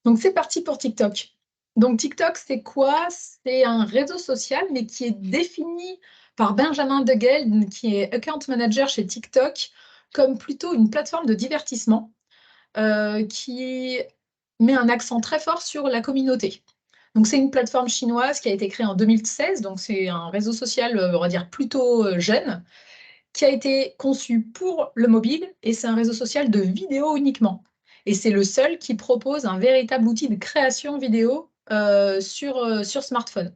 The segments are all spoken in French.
Donc, c'est parti pour TikTok. Donc, TikTok, c'est quoi? C'est un réseau social, mais qui est défini par Benjamin Degel, qui est account manager chez TikTok, comme plutôt une plateforme de divertissement qui met un accent très fort sur la communauté. Donc, c'est une plateforme chinoise qui a été créée en 2016, donc c'est un réseau social, on va dire, plutôt jeune, qui a été conçu pour le mobile, et c'est un réseau social de vidéo uniquement. Et c'est le seul qui propose un véritable outil de création vidéo sur smartphone.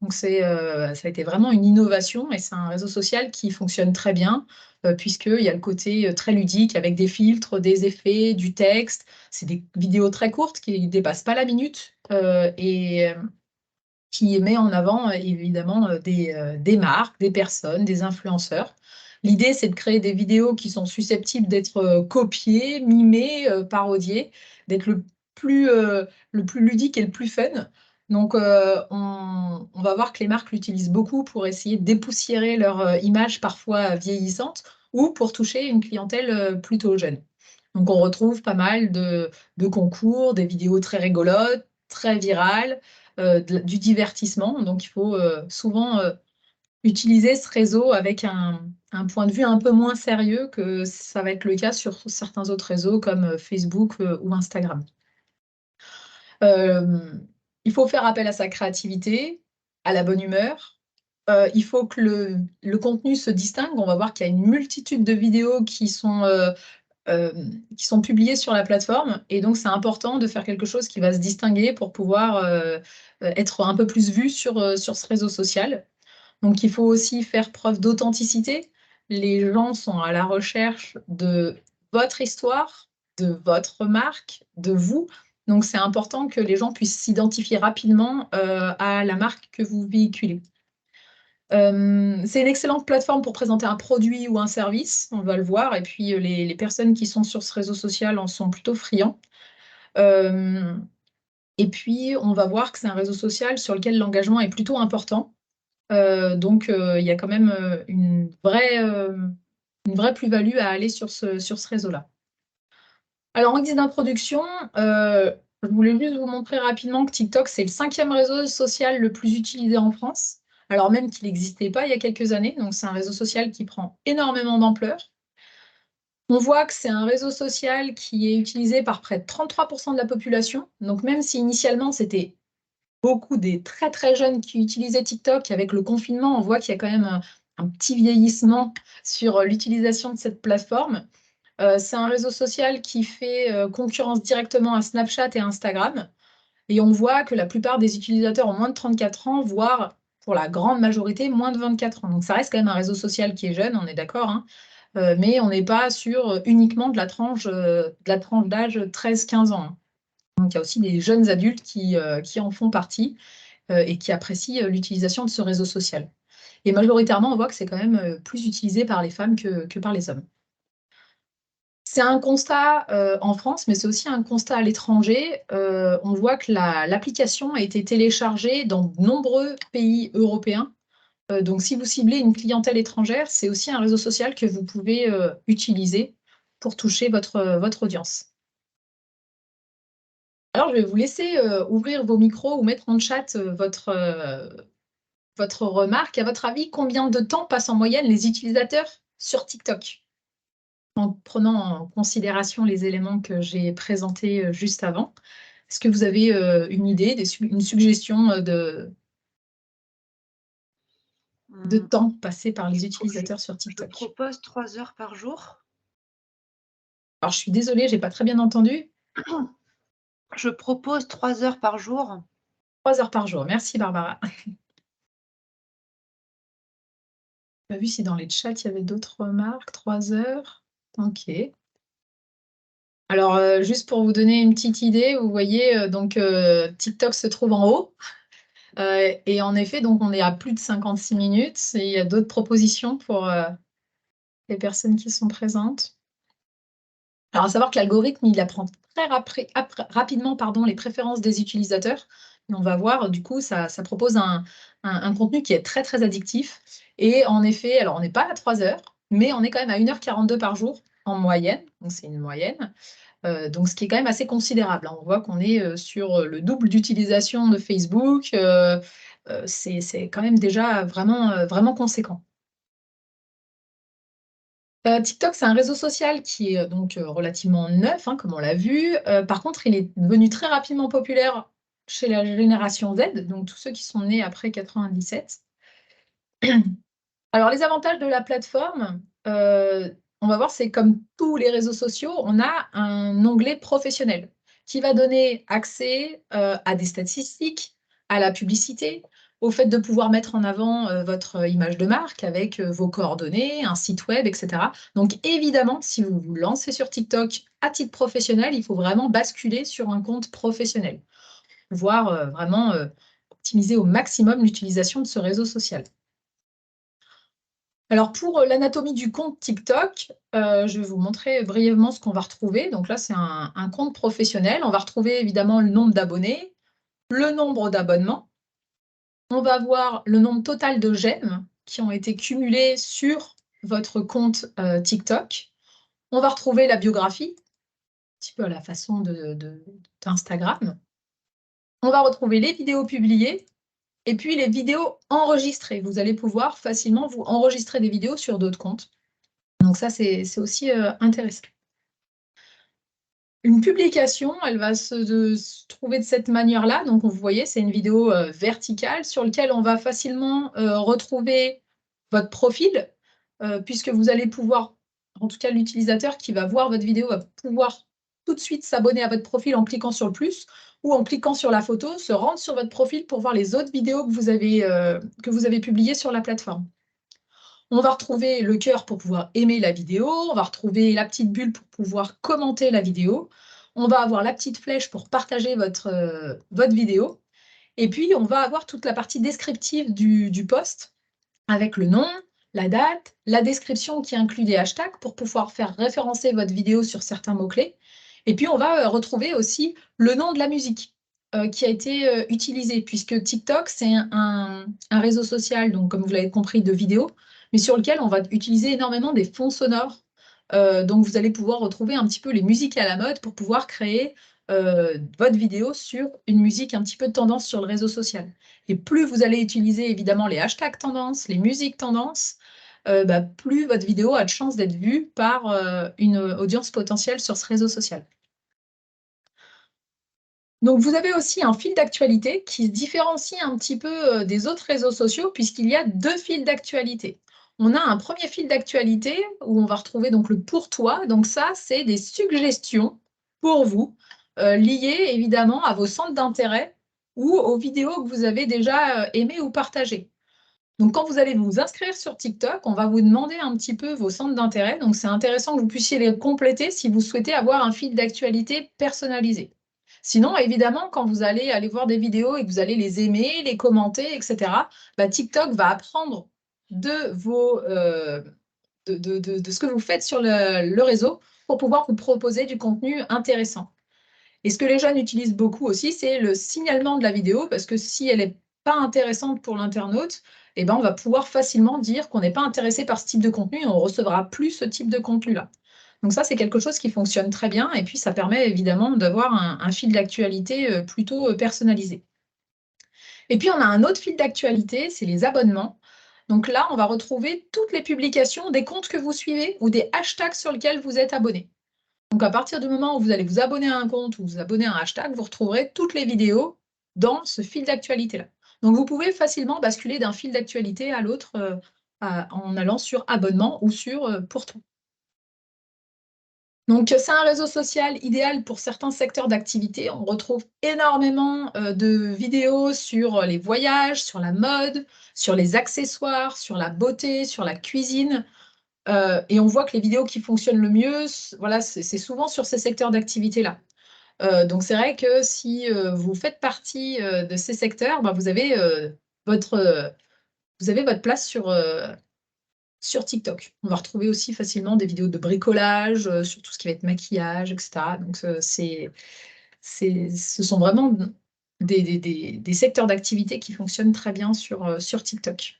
Donc ça a été vraiment une innovation, et c'est un réseau social qui fonctionne très bien, puisqu'il y a le côté très ludique avec des filtres, des effets, du texte. C'est des vidéos très courtes qui ne dépassent pas la minute et qui met en avant évidemment des marques, des personnes, des influenceurs. L'idée, c'est de créer des vidéos qui sont susceptibles d'être copiées, mimées, parodiées, d'être le plus ludique et le plus fun. Donc, on va voir que les marques l'utilisent beaucoup pour essayer de dépoussiérer leur image parfois vieillissante ou pour toucher une clientèle plutôt jeune. Donc, on retrouve pas mal de concours, des vidéos très rigolotes, très virales, du divertissement. Donc, il faut souvent utiliser ce réseau avec un point de vue un peu moins sérieux que ça va être le cas sur certains autres réseaux comme Facebook ou Instagram. Il faut faire appel à sa créativité, à la bonne humeur. Il faut que le contenu se distingue. On va voir qu'il y a une multitude de vidéos qui sont publiées sur la plateforme. Et donc, c'est important de faire quelque chose qui va se distinguer pour pouvoir être un peu plus vu sur ce réseau social. Donc, il faut aussi faire preuve d'authenticité. Les gens sont à la recherche de votre histoire, de votre marque, de vous. Donc, c'est important que les gens puissent s'identifier rapidement à la marque que vous véhiculez. C'est une excellente plateforme pour présenter un produit ou un service, on va le voir, et puis les personnes qui sont sur ce réseau social en sont plutôt friands. Et puis, on va voir que c'est un réseau social sur lequel l'engagement est plutôt important. Donc, il y a quand même une vraie plus-value à aller sur ce réseau-là. Alors, en guise d'introduction, je voulais juste vous montrer rapidement que TikTok, c'est le 5e réseau social le plus utilisé en France, alors même qu'il n'existait pas il y a quelques années. Donc, c'est un réseau social qui prend énormément d'ampleur. On voit que c'est un réseau social qui est utilisé par près de 33% de la population. Donc, même si initialement, c'était beaucoup des très très jeunes qui utilisaient TikTok, avec le confinement, on voit qu'il y a quand même un petit vieillissement sur l'utilisation de cette plateforme. C'est un réseau social qui fait concurrence directement à Snapchat et Instagram. Et on voit que la plupart des utilisateurs ont moins de 34 ans, voire pour la grande majorité, moins de 24 ans. Donc ça reste quand même un réseau social qui est jeune, on est d'accord, hein, mais on n'est pas sur uniquement de la tranche d'âge 13-15 ans. Donc il y a aussi des jeunes adultes qui en font partie et qui apprécient l'utilisation de ce réseau social. Et majoritairement, on voit que c'est quand même plus utilisé par les femmes que par les hommes. C'est un constat en France, mais c'est aussi un constat à l'étranger. On voit que l'application a été téléchargée dans de nombreux pays européens. Donc, si vous ciblez une clientèle étrangère, c'est aussi un réseau social que vous pouvez utiliser pour toucher votre audience. Alors, je vais vous laisser ouvrir vos micros ou mettre en chat votre remarque. À votre avis, combien de temps passent en moyenne les utilisateurs sur TikTok? En prenant en considération les éléments que j'ai présentés juste avant. Est-ce que vous avez une idée, une suggestion de temps passé par les utilisateurs sur TikTok? Je propose 3 heures par jour. Alors, je suis désolée, je n'ai pas très bien entendu. Je propose 3 heures par jour. 3 heures par jour. Merci, Barbara. Je n'ai pas vu si dans les chats, il y avait d'autres remarques. 3 heures. OK. Alors, juste pour vous donner une petite idée, vous voyez, donc TikTok se trouve en haut. Et en effet, donc on est à plus de 56 minutes et il y a d'autres propositions pour les personnes qui sont présentes. Alors, à savoir que l'algorithme, il apprend très rapidement les préférences des utilisateurs. Et on va voir, du coup, ça propose un contenu qui est très, très addictif. Et en effet, alors on n'est pas à 3 heures, mais on est quand même à 1h42 par jour en moyenne. Donc, c'est une moyenne. Donc, ce qui est quand même assez considérable, hein. On voit qu'on est sur le double d'utilisation de Facebook. C'est quand même déjà vraiment conséquent. TikTok, c'est un réseau social qui est donc relativement neuf, hein, comme on l'a vu. Par contre, il est devenu très rapidement populaire chez la génération Z, donc tous ceux qui sont nés après 97. Alors, les avantages de la plateforme, on va voir, c'est comme tous les réseaux sociaux, on a un onglet professionnel qui va donner accès à des statistiques, à la publicité, au fait de pouvoir mettre en avant votre image de marque avec vos coordonnées, un site web, etc. Donc, évidemment, si vous vous lancez sur TikTok à titre professionnel, il faut vraiment basculer sur un compte professionnel, voire vraiment optimiser au maximum l'utilisation de ce réseau social. Alors pour l'anatomie du compte TikTok, je vais vous montrer brièvement ce qu'on va retrouver. Donc là, c'est un compte professionnel. On va retrouver évidemment le nombre d'abonnés, le nombre d'abonnements. On va voir le nombre total de j'aime qui ont été cumulés sur votre compte TikTok. On va retrouver la biographie, un petit peu à la façon d'Instagram. On va retrouver les vidéos publiées et puis les vidéos enregistrées. Vous allez pouvoir facilement vous enregistrer des vidéos sur d'autres comptes. Donc ça, c'est aussi intéressant. Une publication, elle va se trouver de cette manière-là. Donc, vous voyez, c'est une vidéo verticale sur laquelle on va facilement retrouver votre profil, puisque vous allez pouvoir, en tout cas l'utilisateur qui va voir votre vidéo va pouvoir tout de suite s'abonner à votre profil en cliquant sur le plus ou en cliquant sur la photo, se rendre sur votre profil pour voir les autres vidéos que vous avez publiées sur la plateforme. On va retrouver le cœur pour pouvoir aimer la vidéo, on va retrouver la petite bulle pour pouvoir commenter la vidéo, on va avoir la petite flèche pour partager votre vidéo, et puis on va avoir toute la partie descriptive du post, avec le nom, la date, la description qui inclut des hashtags pour pouvoir faire référencer votre vidéo sur certains mots-clés, et puis on va retrouver aussi le nom de la musique qui a été utilisée, puisque TikTok, c'est un réseau social, donc comme vous l'avez compris, de vidéos, mais sur lequel on va utiliser énormément des fonds sonores. Donc vous allez pouvoir retrouver un petit peu les musiques à la mode pour pouvoir créer votre vidéo sur une musique un petit peu de tendance sur le réseau social. Et plus vous allez utiliser évidemment les hashtags tendances, les musiques tendances, plus votre vidéo a de chances d'être vue par une audience potentielle sur ce réseau social. Donc, vous avez aussi un fil d'actualité qui se différencie un petit peu des autres réseaux sociaux puisqu'il y a deux fils d'actualité. On a un premier fil d'actualité où on va retrouver donc le pour toi. Donc ça, c'est des suggestions pour vous liées évidemment à vos centres d'intérêt ou aux vidéos que vous avez déjà aimées ou partagées. Donc, quand vous allez vous inscrire sur TikTok, on va vous demander un petit peu vos centres d'intérêt. Donc, c'est intéressant que vous puissiez les compléter si vous souhaitez avoir un fil d'actualité personnalisé. Sinon, évidemment, quand vous allez aller voir des vidéos et que vous allez les aimer, les commenter, etc., TikTok va apprendre de ce que vous faites sur le réseau pour pouvoir vous proposer du contenu intéressant. Et ce que les jeunes utilisent beaucoup aussi, c'est le signalement de la vidéo, parce que si elle n'est pas intéressante pour l'internaute, on va pouvoir facilement dire qu'on n'est pas intéressé par ce type de contenu et on ne recevra plus ce type de contenu-là. Donc ça, c'est quelque chose qui fonctionne très bien et puis ça permet évidemment d'avoir un fil d'actualité plutôt personnalisé. Et puis, on a un autre fil d'actualité, c'est les abonnements. Donc là, on va retrouver toutes les publications des comptes que vous suivez ou des hashtags sur lesquels vous êtes abonné. Donc, à partir du moment où vous allez vous abonner à un compte ou vous abonner à un hashtag, vous retrouverez toutes les vidéos dans ce fil d'actualité-là. Donc, vous pouvez facilement basculer d'un fil d'actualité à l'autre en allant sur abonnement ou sur pour tout. Donc, c'est un réseau social idéal pour certains secteurs d'activité. On retrouve énormément de vidéos sur les voyages, sur la mode, sur les accessoires, sur la beauté, sur la cuisine. Et on voit que les vidéos qui fonctionnent le mieux, voilà, c'est souvent sur ces secteurs d'activité-là. Donc c'est vrai que si vous faites partie de ces secteurs, vous avez votre place sur TikTok. On va retrouver aussi facilement des vidéos de bricolage, sur tout ce qui va être maquillage, etc. Donc ce sont vraiment des secteurs d'activité qui fonctionnent très bien sur TikTok.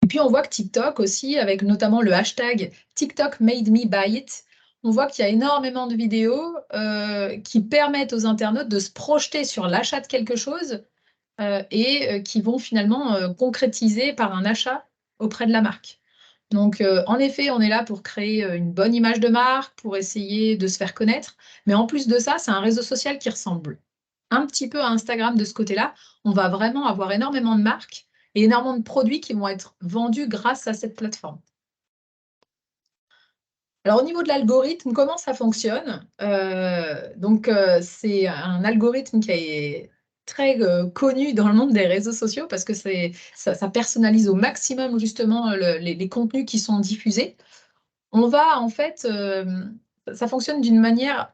Et puis, on voit que TikTok aussi, avec notamment le hashtag TikTok made me buy it, on voit qu'il y a énormément de vidéos qui permettent aux internautes de se projeter sur l'achat de quelque chose et qui vont finalement concrétiser par un achat auprès de la marque. Donc, en effet, on est là pour créer une bonne image de marque, pour essayer de se faire connaître. Mais en plus de ça, c'est un réseau social qui ressemble un petit peu à Instagram de ce côté-là. On va vraiment avoir énormément de marques et énormément de produits qui vont être vendus grâce à cette plateforme. Alors, au niveau de l'algorithme, comment ça fonctionne? C'est un algorithme qui est très connu dans le monde des réseaux sociaux parce que ça personnalise au maximum justement les contenus qui sont diffusés. On va en fait, ça fonctionne d'une manière,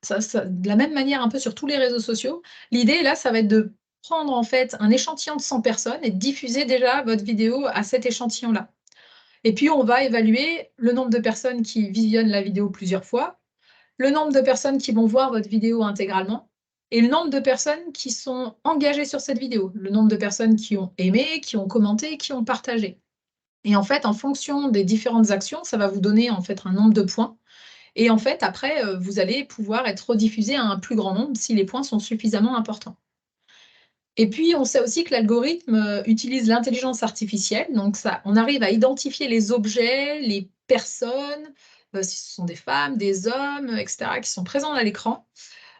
de la même manière un peu sur tous les réseaux sociaux. L'idée là, ça va être de prendre en fait un échantillon de 100 personnes et de diffuser déjà votre vidéo à cet échantillon-là. Et puis, on va évaluer le nombre de personnes qui visionnent la vidéo plusieurs fois, le nombre de personnes qui vont voir votre vidéo intégralement et le nombre de personnes qui sont engagées sur cette vidéo, le nombre de personnes qui ont aimé, qui ont commenté, qui ont partagé. Et en fait, en fonction des différentes actions, ça va vous donner en fait un nombre de points. Et en fait, après, vous allez pouvoir être rediffusé à un plus grand nombre si les points sont suffisamment importants. Et puis, on sait aussi que l'algorithme utilise l'intelligence artificielle. Donc, on arrive à identifier les objets, les personnes, si ce sont des femmes, des hommes, etc., qui sont présents à l'écran.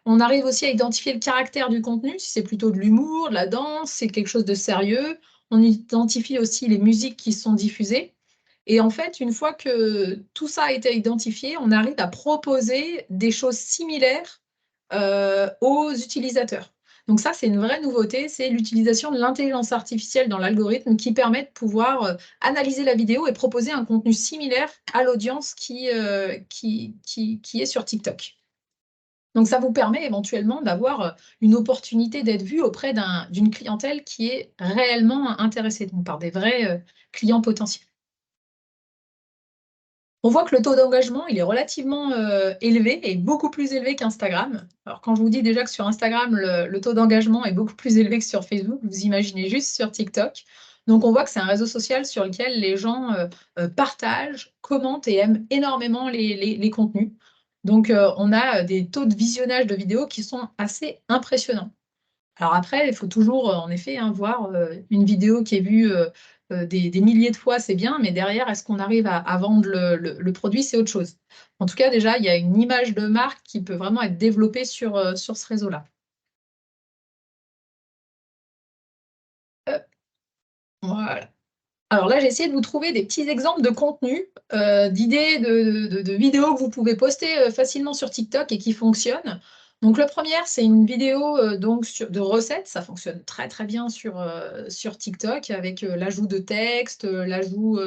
On arrive aussi à identifier le caractère du contenu, si c'est plutôt de l'humour, de la danse, c'est quelque chose de sérieux. On identifie aussi les musiques qui sont diffusées. Et en fait, une fois que tout ça a été identifié, on arrive à proposer des choses similaires aux utilisateurs. Donc ça, c'est une vraie nouveauté, c'est l'utilisation de l'intelligence artificielle dans l'algorithme qui permet de pouvoir analyser la vidéo et proposer un contenu similaire à l'audience qui est sur TikTok. Donc ça vous permet éventuellement d'avoir une opportunité d'être vu auprès d'une clientèle qui est réellement intéressée, donc par des vrais clients potentiels. On voit que le taux d'engagement, il est relativement élevé et beaucoup plus élevé qu'Instagram. Alors, quand je vous dis déjà que sur Instagram, le taux d'engagement est beaucoup plus élevé que sur Facebook, vous imaginez juste sur TikTok. Donc, on voit que c'est un réseau social sur lequel les gens partagent, commentent et aiment énormément les contenus. Donc, on a des taux de visionnage de vidéos qui sont assez impressionnants. Alors après, il faut toujours, en effet, voir une vidéo qui est vue des milliers de fois, c'est bien, mais derrière, est-ce qu'on arrive à vendre le produit, c'est autre chose. En tout cas, déjà, il y a une image de marque qui peut vraiment être développée sur ce réseau-là. Voilà. Alors là, j'ai essayé de vous trouver des petits exemples de contenu, d'idées de vidéos que vous pouvez poster facilement sur TikTok et qui fonctionnent. Donc, le premier, c'est une vidéo de recettes. Ça fonctionne très, très bien sur TikTok avec l'ajout de texte, l'ajout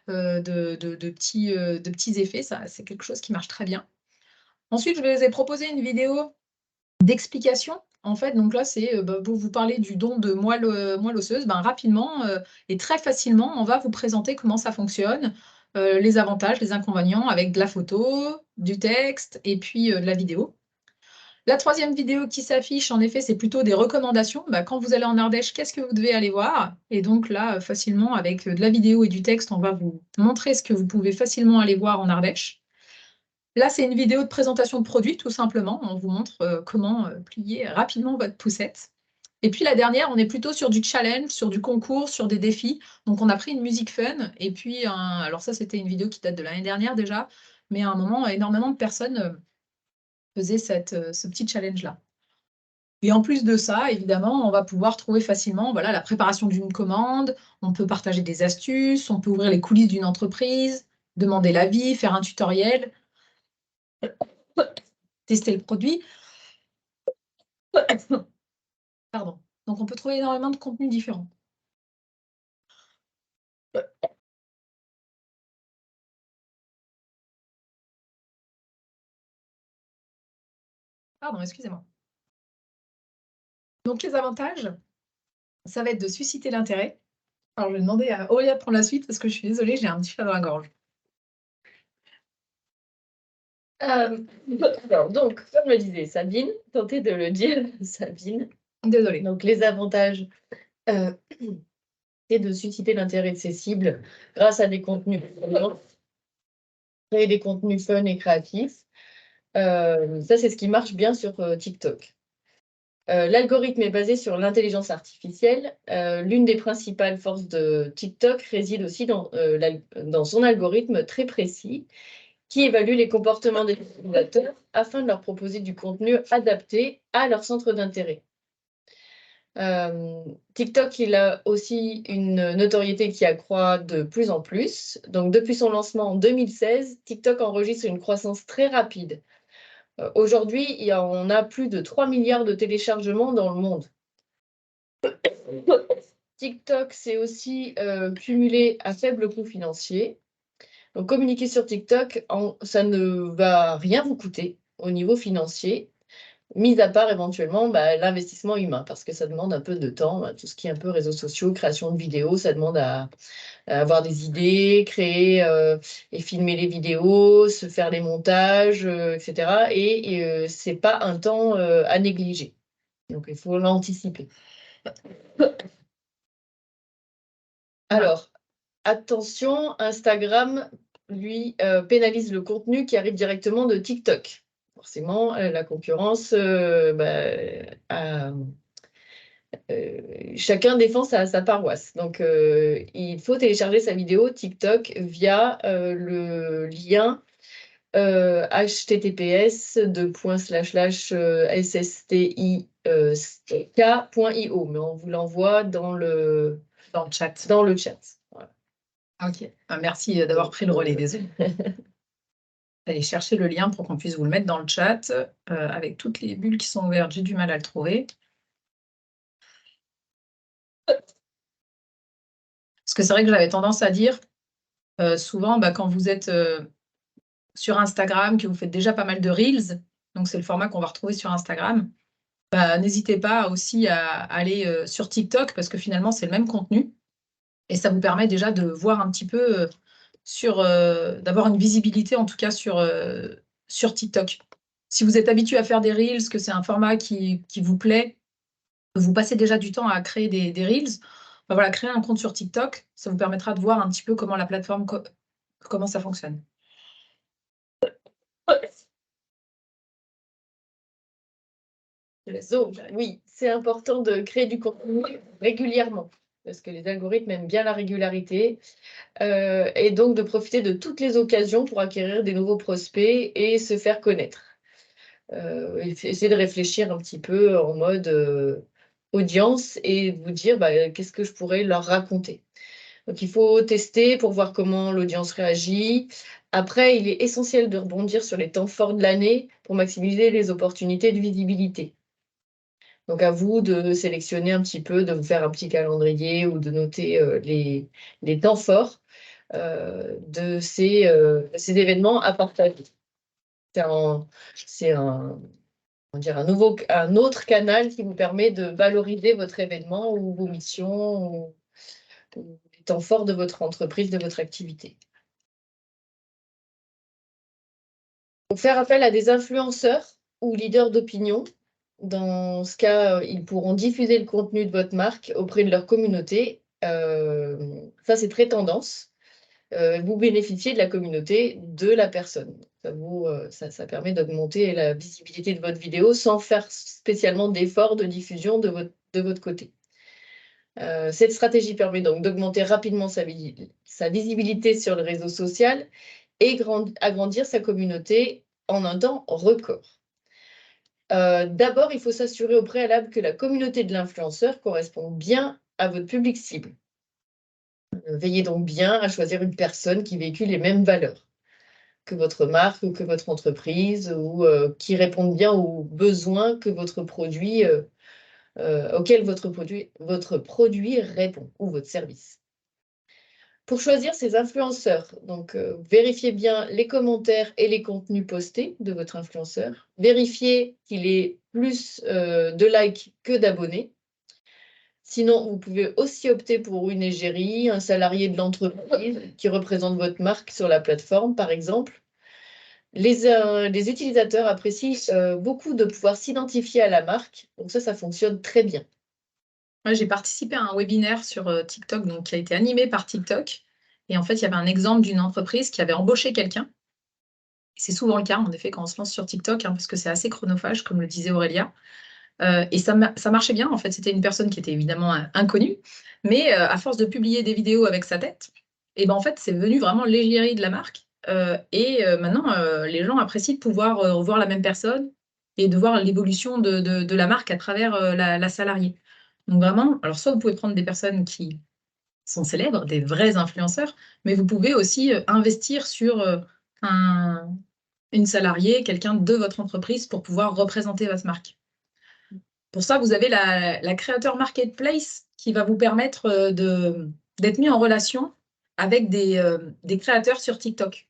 de petits effets. Ça, c'est quelque chose qui marche très bien. Ensuite, je vous ai proposé une vidéo d'explication. En fait, donc là, c'est pour vous parler du don de moelle osseuse. Rapidement et très facilement, on va vous présenter comment ça fonctionne, les avantages, les inconvénients, avec de la photo, du texte et puis de la vidéo. La troisième vidéo qui s'affiche, en effet, c'est plutôt des recommandations. Quand vous allez en Ardèche, qu'est-ce que vous devez aller voir? Et donc là, facilement, avec de la vidéo et du texte, on va vous montrer ce que vous pouvez facilement aller voir en Ardèche. Là, c'est une vidéo de présentation de produit, tout simplement. On vous montre comment plier rapidement votre poussette. Et puis la dernière, on est plutôt sur du challenge, sur du concours, sur des défis. Donc on a pris une musique fun. Et puis, alors ça, c'était une vidéo qui date de l'année dernière déjà. Mais à un moment, énormément de personnes faisaient ce petit challenge-là. Et en plus de ça, évidemment, on va pouvoir trouver facilement la préparation d'une commande. On peut partager des astuces, on peut ouvrir les coulisses d'une entreprise, demander l'avis, faire un tutoriel, tester le produit. Pardon. Donc, on peut trouver énormément de contenus différents. Pardon, excusez-moi. Donc, les avantages, ça va être de susciter l'intérêt. Alors, je vais demander à Aurélia de prendre la suite parce que je suis désolée, j'ai un petit chat dans la gorge. Donc, comme le disait Sabine, tentez de le dire, Sabine. Désolée. Donc, les avantages, c'est de susciter l'intérêt de ses cibles grâce à des contenus. créer des contenus fun et créatifs. Ça, c'est ce qui marche bien sur TikTok. L'algorithme est basé sur l'intelligence artificielle. L'une des principales forces de TikTok réside aussi dans son algorithme très précis qui évalue les comportements des utilisateurs afin de leur proposer du contenu adapté à leur centre d'intérêt. TikTok, il a aussi une notoriété qui accroît de plus en plus. Donc, depuis son lancement en 2016, TikTok enregistre une croissance très rapide. Aujourd'hui, on a plus de 3 milliards de téléchargements dans le monde. TikTok, c'est aussi cumulé à faible coût financier. Donc, communiquer sur TikTok, ça ne va rien vous coûter au niveau financier, mis à part éventuellement l'investissement humain, parce que ça demande un peu de temps. Tout ce qui est un peu réseaux sociaux, création de vidéos, ça demande à avoir des idées, créer et filmer les vidéos, se faire les montages, etc. Et c'est pas un temps à négliger. Donc, il faut l'anticiper. Alors, attention, Instagram, lui, pénalise le contenu qui arrive directement de TikTok. Forcément, la concurrence, chacun défend sa paroisse. Donc, il faut télécharger sa vidéo TikTok via le lien https://ssti.io, mais on vous l'envoie dans le chat. Dans le chat. Voilà. Ok, merci d'avoir pris le relais, désolé. Allez chercher le lien pour qu'on puisse vous le mettre dans le chat avec toutes les bulles qui sont ouvertes. J'ai du mal à le trouver. Parce que c'est vrai que j'avais tendance à dire souvent, quand vous êtes sur Instagram, que vous faites déjà pas mal de Reels, donc c'est le format qu'on va retrouver sur Instagram, n'hésitez pas aussi à aller sur TikTok parce que finalement, c'est le même contenu. Et ça vous permet déjà de voir un petit peu d'avoir une visibilité en tout cas sur TikTok. Si vous êtes habitué à faire des Reels, que c'est un format qui vous plaît, que vous passez déjà du temps à créer des Reels, voilà, créer un compte sur TikTok, ça vous permettra de voir un petit peu comment la plateforme, comment ça fonctionne. Donc, oui, c'est important de créer du contenu régulièrement parce que les algorithmes aiment bien la régularité et donc de profiter de toutes les occasions pour acquérir des nouveaux prospects et se faire connaître. Essayez de réfléchir un petit peu en mode audience et de vous dire qu'est-ce que je pourrais leur raconter. Donc, il faut tester pour voir comment l'audience réagit. Après, il est essentiel de rebondir sur les temps forts de l'année pour maximiser les opportunités de visibilité. Donc, à vous de sélectionner un petit peu, de vous faire un petit calendrier ou de noter les temps forts de ces événements à partager. C'est un autre canal qui vous permet de valoriser votre événement ou vos missions ou les temps forts de votre entreprise, de votre activité. Donc, faire appel à des influenceurs ou leaders d'opinion. Dans ce cas, ils pourront diffuser le contenu de votre marque auprès de leur communauté. Ça, c'est très tendance. Vous bénéficiez de la communauté de la personne. Ça permet d'augmenter la visibilité de votre vidéo sans faire spécialement d'efforts de diffusion de votre côté. Cette stratégie permet donc d'augmenter rapidement sa visibilité sur le réseau social et agrandir sa communauté en un temps record. D'abord, il faut s'assurer au préalable que la communauté de l'influenceur correspond bien à votre public cible. Veillez donc bien à choisir une personne qui véhicule les mêmes valeurs que votre marque ou que votre entreprise ou qui répondent bien aux besoins que votre produit, auxquels votre produit répond ou votre service. Pour choisir ces influenceurs, donc vérifiez bien les commentaires et les contenus postés de votre influenceur. Vérifiez qu'il ait plus de likes que d'abonnés. Sinon, vous pouvez aussi opter pour une égérie, un salarié de l'entreprise qui représente votre marque sur la plateforme, par exemple. Les utilisateurs apprécient beaucoup de pouvoir s'identifier à la marque, donc ça fonctionne très bien. Moi, j'ai participé à un webinaire sur TikTok, donc qui a été animé par TikTok. Et en fait, il y avait un exemple d'une entreprise qui avait embauché quelqu'un C'est souvent le cas, en effet, quand on se lance sur TikTok, parce que c'est assez chronophage, comme le disait Aurélia. Et ça marchait bien, en fait. C'était une personne qui était évidemment inconnue, mais à force de publier des vidéos avec sa tête, et ben en fait, c'est devenu vraiment l'égérie de la marque. Maintenant, les gens apprécient de pouvoir revoir la même personne et de voir l'évolution de la marque à travers la salariée. Donc vraiment, alors soit vous pouvez prendre des personnes qui sont célèbres, des vrais influenceurs, mais vous pouvez aussi investir sur une salariée, quelqu'un de votre entreprise pour pouvoir représenter votre marque. Pour ça, vous avez la Creator Marketplace qui va vous permettre d'être mis en relation avec des créateurs sur TikTok.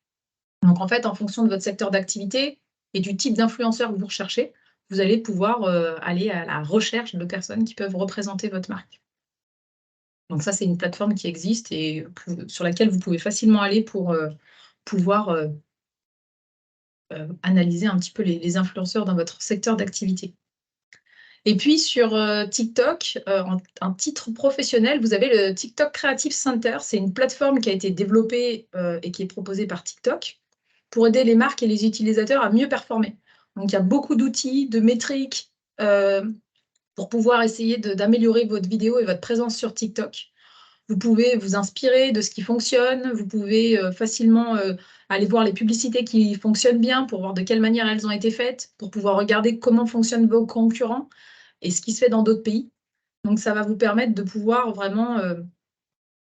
Donc, en fait, en fonction de votre secteur d'activité et du type d'influenceur que vous recherchez, vous allez pouvoir aller à la recherche de personnes qui peuvent représenter votre marque. Donc, ça, c'est une plateforme qui existe et sur laquelle vous pouvez facilement aller pour pouvoir analyser un petit peu les influenceurs dans votre secteur d'activité. Et puis sur TikTok, en titre professionnel, vous avez le TikTok Creative Center. C'est une plateforme qui a été développée et qui est proposée par TikTok pour aider les marques et les utilisateurs à mieux performer. Donc il y a beaucoup d'outils, de métriques pour pouvoir essayer d'améliorer votre vidéo et votre présence sur TikTok. Vous pouvez vous inspirer de ce qui fonctionne. Vous pouvez facilement aller voir les publicités qui fonctionnent bien pour voir de quelle manière elles ont été faites, pour pouvoir regarder comment fonctionnent vos concurrents et ce qui se fait dans d'autres pays. Donc, ça va vous permettre de pouvoir vraiment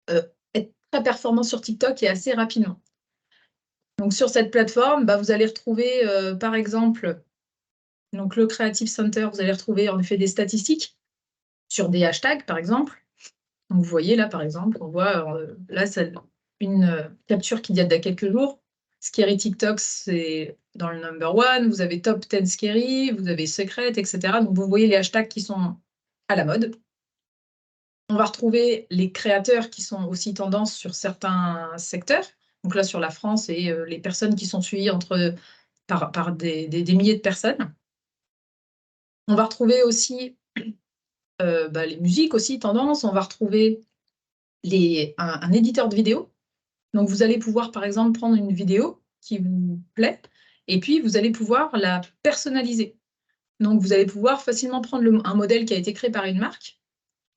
être très performant sur TikTok et assez rapidement. Donc, sur cette plateforme, vous allez retrouver, par exemple, donc le Creative Center, vous allez retrouver en effet des statistiques sur des hashtags, par exemple. Donc, vous voyez là, par exemple, on voit là, c'est une capture qui date d'il y a quelques jours. Scary TikTok, c'est dans le number 1. Vous avez Top 10 Scary, vous avez Secret, etc. Donc, vous voyez les hashtags qui sont à la mode. On va retrouver les créateurs qui sont aussi tendance sur certains secteurs. Donc là, sur la France et les personnes qui sont suivies par des milliers de personnes. On va retrouver aussi les musiques aussi tendance. On va retrouver un éditeur de vidéo. Donc, vous allez pouvoir, par exemple, prendre une vidéo qui vous plaît et puis vous allez pouvoir la personnaliser. Donc, vous allez pouvoir facilement prendre un modèle qui a été créé par une marque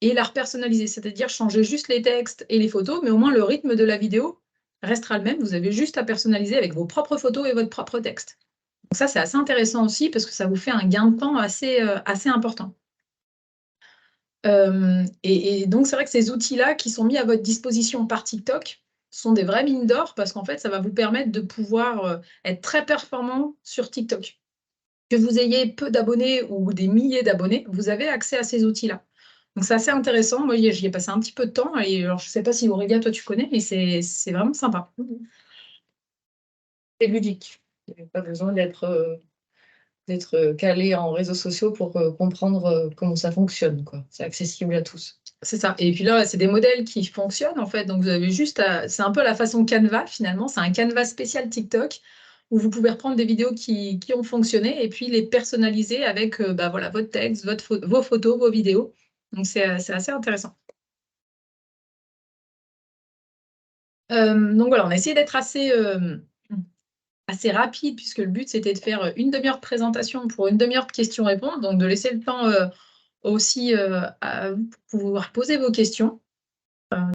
et la repersonnaliser, c'est-à-dire changer juste les textes et les photos, mais au moins le rythme de la vidéo restera le même. Vous avez juste à personnaliser avec vos propres photos et votre propre texte. Donc ça, c'est assez intéressant aussi parce que ça vous fait un gain de temps assez important. Et donc, c'est vrai que ces outils-là qui sont mis à votre disposition par TikTok sont des vraies mines d'or parce qu'en fait, ça va vous permettre de pouvoir être très performant sur TikTok. Que vous ayez peu d'abonnés ou des milliers d'abonnés, vous avez accès à ces outils-là. Donc, c'est assez intéressant. Moi, j'y ai passé un petit peu de temps. Et alors, je ne sais pas si Aurélia, toi, tu connais, mais c'est vraiment sympa. C'est ludique. Il n'y a pas besoin d'être calé en réseaux sociaux pour comprendre comment ça fonctionne, quoi. C'est accessible à tous. C'est ça. Et puis là, c'est des modèles qui fonctionnent, en fait. Donc, vous avez juste c'est un peu la façon Canva, finalement. C'est un Canva spécial TikTok où vous pouvez reprendre des vidéos qui ont fonctionné et puis les personnaliser avec voilà, votre texte, vos photos, vos vidéos. Donc, c'est assez intéressant. Donc, voilà, on a essayé d'être assez rapide puisque le but, c'était de faire une demi-heure de présentation pour une demi-heure de questions-réponses. Donc, de laisser le temps aussi à vous pour pouvoir poser vos questions.